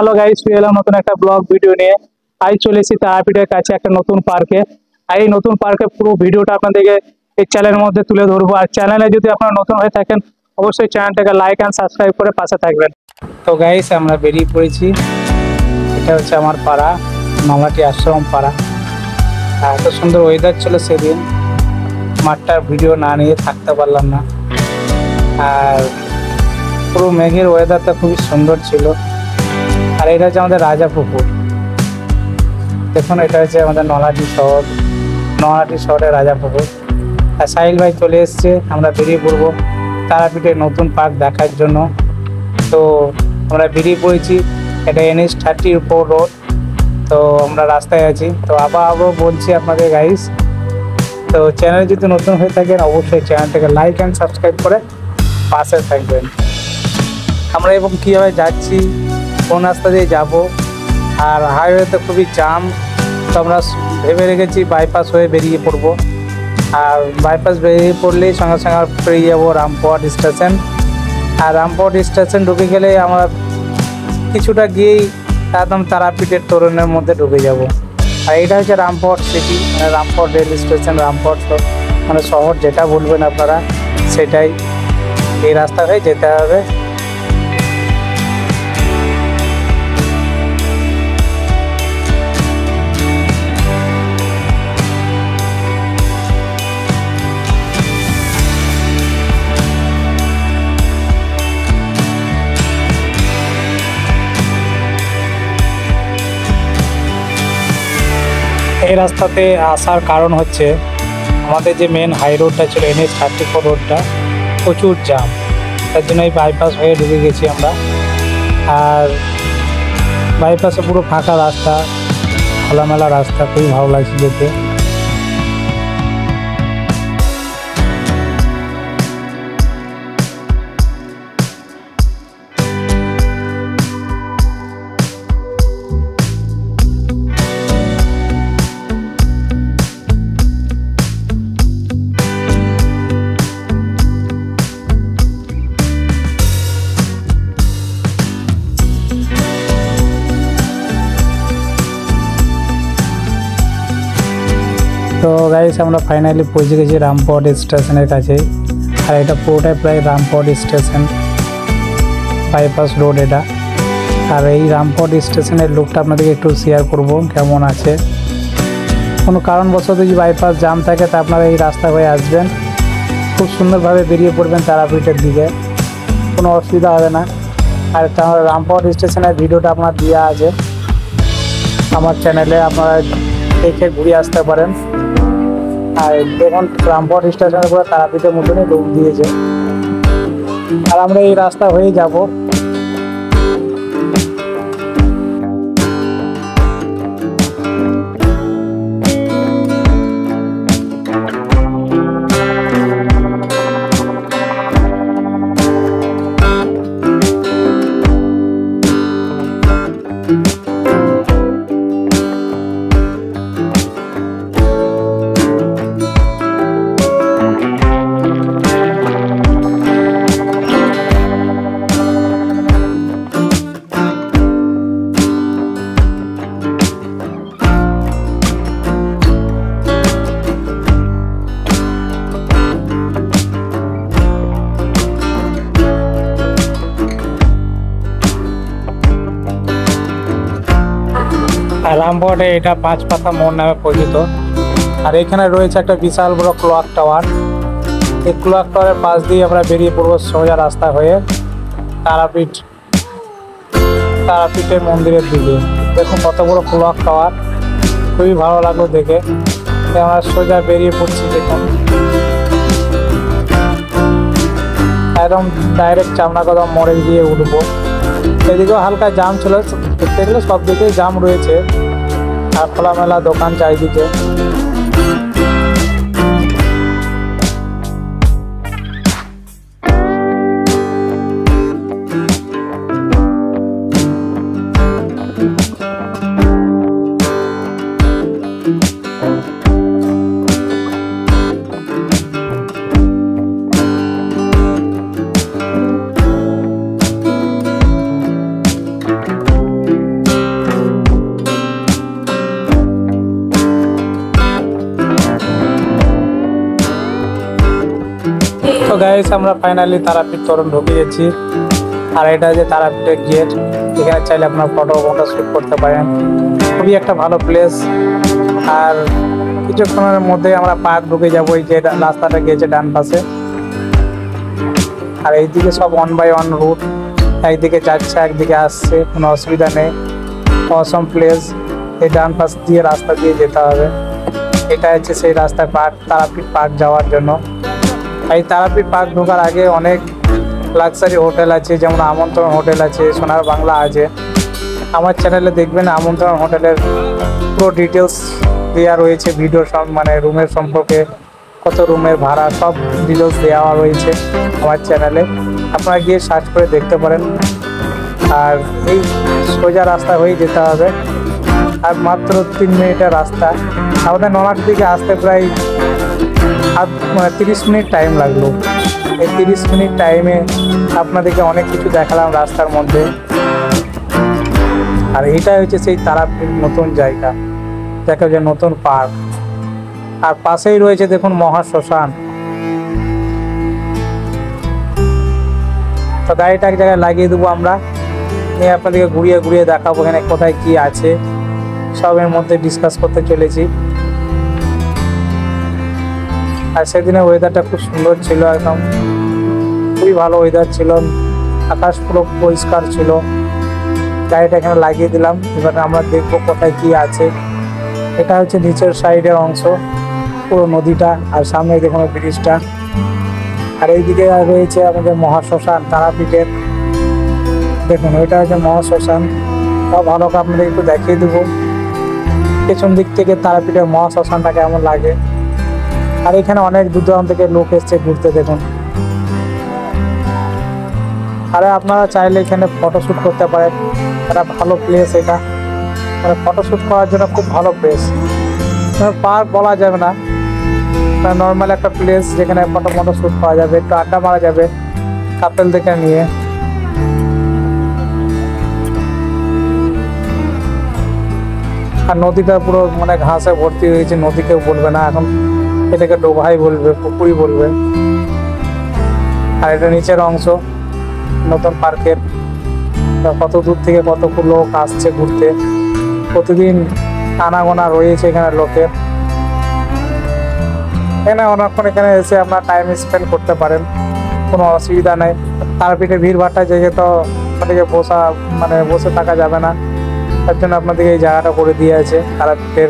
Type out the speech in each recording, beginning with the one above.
Hello guys, ফিরে এলাম নতুন একটা ব্লগ ভিডিও নিয়ে। আজ চলে এসেছি তারাপীঠের কাছে একটা নতুন পার্কে। আর এই নতুন পার্কে পুরো ভিডিওটা আপনাদেরকে এই চ্যানেলের মধ্যে তুলে ধরবো। আর চ্যানেলে যদি আপনারা নতুন হয়ে থাকেন, অবশ্যই চ্যানেলটাকে লাইক অ্যান্ড সাবস্ক্রাইব করে পাশে থাকবেন। তো গাইস, আমরা বেরিয়ে পড়েছি। এটা হচ্ছে আমার পাড়া, নলাটি আশ্রম পাড়া। আর এত সুন্দর ওয়েদার ছিল সেদিন, মাঠটার ভিডিও না নিয়ে থাকতে পারলাম না। আর পুরো মেঘের ওয়েদারটা খুবই সুন্দর ছিল। আর এটা হচ্ছে আমাদের রাজাপুকুর। দেখুন, এটা হচ্ছে আমাদের নলাটি শহর, নলাটি শহরের রাজাপুকুর। আর সাহিল ভাই চলে এসছে, আমরা বেরিয়ে পড়বো তারাপীঠের নতুন পার্ক দেখার জন্য। তো আমরা বেরিয়ে পড়েছি, এটা NH-30 রোড। তো আমরা রাস্তায় আছি। তো আবারও বলছি আপনাদের গাইস, তো চ্যানেল যদি নতুন হয়ে থাকেন, অবশ্যই চ্যানেলটাকে লাইক অ্যান্ড সাবস্ক্রাইব করে পাশে থাকবেন। আমরা এবং কীভাবে যাচ্ছি, কোন রাস্তা দিয়ে যাব, আর হাইওয়েতে খুবই জাম। তো আমরা ভেবে রেখেছি বাইপাস হয়ে বেরিয়ে পড়ব। আর বাইপাস বেরিয়ে পড়লেই সঙ্গে সঙ্গে আমরা পেরিয়ে যাবো রামপুরহাট স্টেশন। আর রামপুরহাট স্টেশন ঢুকে গেলে আমরা কিছুটা গিয়েই একদম তারাপীঠের তোরণের মধ্যে ঢুকে যাব। আর এটা হচ্ছে রামপুরহাট সিটি, মানে রামপুরহাট রেল স্টেশন, রামপুরহাট মানে শহর যেটা বলবেন আপনারা সেটাই। এই রাস্তা হয়ে যেতে হবে। এই রাস্তাতে আসার কারণ হচ্ছে আমাদের যে মেন হাই রোডটা ছিল NH-30 রোডটা প্রচুর জ্যাম, তার জন্য এই বাইপাস হয়ে ঢুকে গেছি আমরা। আর বাইপাসে পুরো ফাঁকা রাস্তা, খোলামেলা রাস্তা, খুবই ভালো লাগছে দেখতে। তো গাইস, আমরা ফাইনালি পৌঁছে গেছি রামপুরহাট স্টেশনের কাছে। আর এটা পুরোটাই প্রায় রামপুরহাট স্টেশন, বাইপাস রোড এটা। আর এই রামপুরহাট স্টেশনের লুকটা আপনাদেরকে একটু শেয়ার করব কেমন আছে। কোনো কারণবশত যদি বাইপাস জাম থাকে, তা আপনারা এই রাস্তা হয়ে আসবেন, খুব সুন্দরভাবে বেরিয়ে পড়বেন তারাপীঠের দিকে, কোনো অসুবিধা হবে না। আর তাহলে রামপুরহাট স্টেশনের ভিডিওটা আপনার দেওয়া আছে আমার চ্যানেলে, আপনারা দেখে ঘুরে আসতে পারেন। আর দেখুন, রামপুরহাট স্টেশনের পুরো তারাপীঠের মতনই রূপ দিয়েছে। আর আমরা এই রাস্তা হয়ে যাব। আর রামপুরহাটে এটা 5 পাতা মোড় নামে পরিচিত। আর এখানে রয়েছে একটা বিশাল বড় ক্লক টাওয়ার। এই ক্লক টাওয়ারের পাশ দিয়ে আমরা বেরিয়ে পড়বো সোজা রাস্তা হয়ে তারাপীঠের মন্দিরের দিকে। দেখুন কত বড় ক্লক টাওয়ার, খুবই ভালো লাগলো দেখে। আমরা সোজা বেরিয়ে পড়ছি। দেখুন একদম ডাইরেক্ট চামড়াকদম মোড়ে গিয়ে উঠবো। এদিকেও হালকা জাম ছিল, দেখতে গেলে সব দিকেই জাম রয়েছে। আর খোলামেলা দোকান চারিদিকে। গাইস আমরা ফাইনালি তারাপীঠ তরুণ ঢুকে গেছি। আর এটা যে তারাপীঠের গেট, এখানে চাইলে আপনার ফটো শ্যুট করতে পারেন। খুবই একটা ভালো প্লেস। আর কিছুক্ষণের মধ্যে আমরা পার্ক ঢুকে যাবো। এই যে রাস্তাটা গেছে ডান পাশে, আর এইদিকে সব 1 বাই 1 রুট, একদিকে যাচ্ছে একদিকে আসছে, কোনো অসুবিধা নেই। অসম প্লেস। এই ডান পাশ দিয়ে রাস্তা দিয়ে যেতে হবে। এটা হচ্ছে সেই রাস্তায় তারাপীঠ পার্ক যাওয়ার জন্য। এই তারাপীঠ পার্ক ঢোকার আগে অনেক লাক্সারি হোটেল আছে, যেমন আমন্ত্রণ হোটেল আছে, সোনার বাংলা আছে। আমার চ্যানেলে দেখবেন আমন্ত্রণ হোটেলের পুরো ডিটেলস দেওয়া রয়েছে, ভিডিও মানে রুমের সম্পর্কে, কত রুমের ভাড়া, সব ডিটেলস দেওয়া রয়েছে আমার চ্যানেলে। আপনারা গিয়ে সার্চ করে দেখতে পারেন। আর এই সোজা রাস্তা হয়ে যেতে হবে, আর মাত্র 3 মিনিটের রাস্তা। আমাদের নলার দিকে আসতে প্রায় 30 মিনিট টাইম লাগলো। এই 30 মিনিট টাইমে আপনাদেরকে অনেক কিছু দেখালাম রাস্তার মধ্যে। আর এটাই হচ্ছে সেই তারাপীঠ নতুন জায়গা, দেখা যায় নতুন পার্ক। আর পাশেই রয়েছে দেখুন মহাশ্মশান। তো গাড়িটা এক জায়গায় লাগিয়ে দেবো আমরা, নিয়ে আপনাদেরকে ঘুরিয়ে ঘুরিয়ে দেখাবো এখানে কোথায় কি আছে, সবের মধ্যে ডিসকাস করতে চলেছি। আর সেদিনের ওয়েদারটা খুব সুন্দর ছিল, একদম খুবই ভালো ওয়েদার ছিল, আকাশ পুরো পরিষ্কার ছিল। গাড়িটা এখানে লাগিয়ে দিলাম, এবার আমরা দেখবো কোথায় কি আছে। এটা হচ্ছে নিচের সাইডের অংশ, পুরো নদীটা, আর সামনে দেখুন ব্রিজটা। আর এইদিকে রয়েছে আমাদের মহাশ্মশান তারাপীঠের। দেখুন ওইটা হচ্ছে মহাশ্মশান। তাও ভালো করে আপনাদের একটু দেখিয়ে দেবো পেছন দিক থেকে তারাপীঠের মহাশ্মশানটা কেমন লাগে। আর এখানে অনেক দূর দূরান্ত থেকে লোক এসছে ঘুরতে, দেখুন। আরে আপনারা চাইলে এখানে ফটোশ্যুট করতে পারেন, একটা ভালো প্লেস এটা। মানে ফটোশ্যুট করার জন্য খুব ভালো প্লেস। পার্ক বলা যাবে না, নর্মাল একটা প্লেস যেখানে ফটো শ্যুট করা যাবে, একটু আড্ডা মারা যাবে কাপেলদেরকে নিয়ে। আর নদীটা পুরো মানে ঘাসে ভর্তি হয়েছে, নদী কেউ বলবে না এখন, এটাকে ডোবাই বলবে, পুকুরি বলবে। আর এটা নিচের অংশ নতুন পার্কের। কত দূর থেকে কত লোক আসছে ঘুরতে, প্রতিদিন আনাগোনা রয়েছে এখানে লোকের। এখানে অনেকক্ষণ এখানে এসে আপনার টাইম স্পেন্ড করতে পারেন, কোনো অসুবিধা নেই। তারাপীঠে ভিড় ভাট্টা জায়গায় তো আপনাদেরকে বসে থাকা যাবে না, তার জন্য আপনাদেরকে এই জায়গাটা করে দিয়ে আছে তারাপীঠের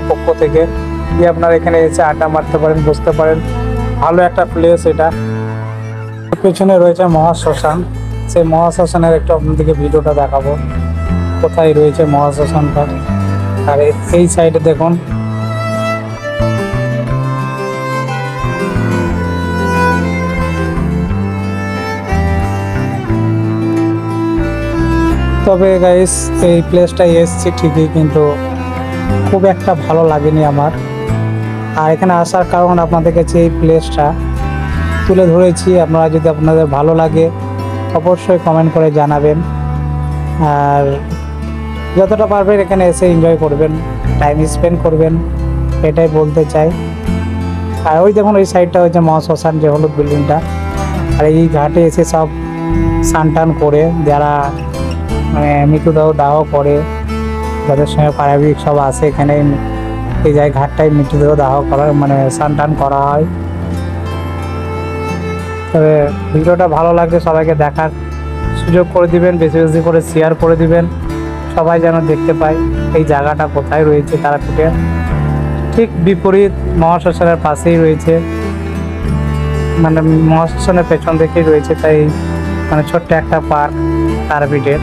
পক্ষ থেকে। দিয়ে আপনারা এখানে এসে আড্ডা মারতে পারেন, বসতে পারেন, ভালো একটা প্লেস এটা। পেছনে রয়েছে মহাশ্মশান, সেই মহাশ্মশানের একটু আপনাদেরকে ভিডিওটা দেখাবো কোথায় রয়েছে মহাশ্মশানটা। আর এই সাইডে দেখুন তবে গাইস এই প্লেসটাই এসছি ঠিকই, কিন্তু খুব একটা ভালো লাগেনি আমার। আর এখানে আসার কারণ আপনাদের কাছে এই প্লেসটা তুলে ধরেছি। আপনারা যদি আপনাদের ভালো লাগে অবশ্যই কমেন্ট করে জানাবেন। আর যতটা পারবেন এখানে এসে এনজয় করবেন, টাইম স্পেন্ড করবেন, এটাই বলতে চাই। আর ওই দেখুন ওই সাইডটা হচ্ছে মহাশ্মশান, যে হলুদ বিল্ডিংটা। আর এই ঘাটে এসে সব স্নান টান করে, যারা মৃতদেহ দাহ করে, যাদের সঙ্গে পারিবারিক সব আসে এখানে, এই জায়গায় ঘাটটাই মৃতদেহ দাহ করা স্নান টান করা হয়। তবে ভিডিওটা ভালো লাগলে সবাইকে দেখার সুযোগ করে দিবেন, বেশি বেশি করে শেয়ার করে দিবেন, সবাই যেন দেখতে পায় এই জায়গাটা কোথায় রয়েছে। তারাপীঠে ঠিক বিপরীত মহাশ্মশানের পাশেই রয়েছে, মহাশ্মশানের পেছন দিকেই রয়েছে, তাই ছোট্ট একটা পার্ক তারাপীঠের।